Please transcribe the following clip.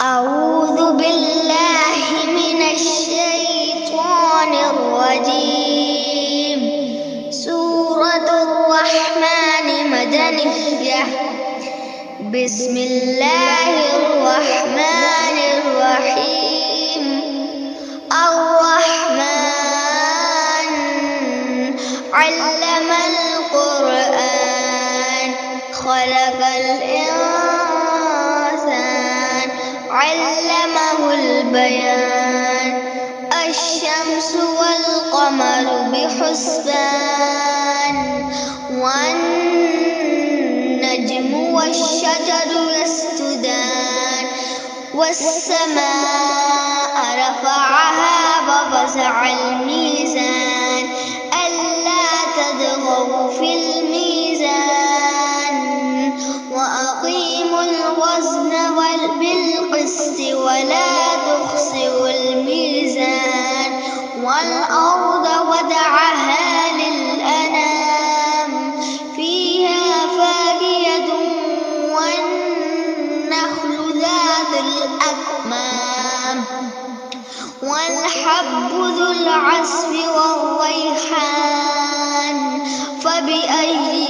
أعوذ بالله من الشيطان الرجيم. سورة الرحمن مدنية. بسم الله الرحمن الرحيم. الرحمن علم القرآن خلق الإنسان علمه البيان. الشمس والقمر بحسبان والنجم والشجر يسجدان والسماء رفعها ووضع الميزان ألا تطغوا في الميزان وأقيموا الوزن بالقسط ولا تخسروا الميزان. والأرض وضعها للأنام فيها فاكهة والنخل ذات الأكمام والحب ذو العصف والريحان. فبأي